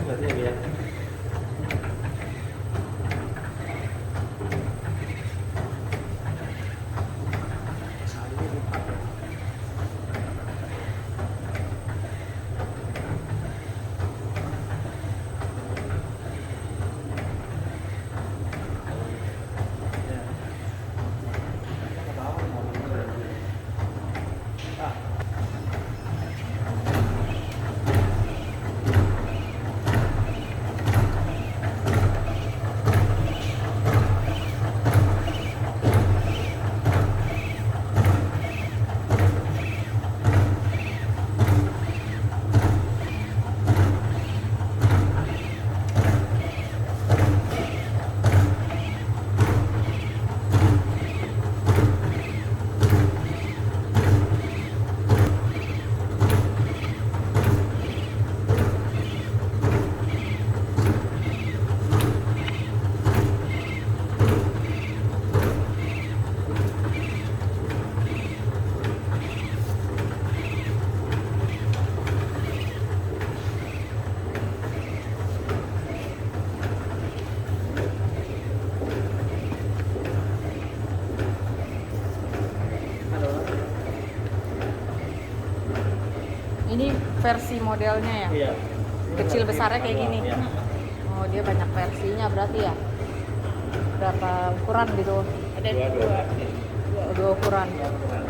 berarti ya. Ini versi modelnya ya? Iya. Kecil besarnya kayak gini? Iya. Oh, dia banyak versinya berarti ya? Berapa ukuran gitu? Ada dua. Dua ukuran. Dua ukuran.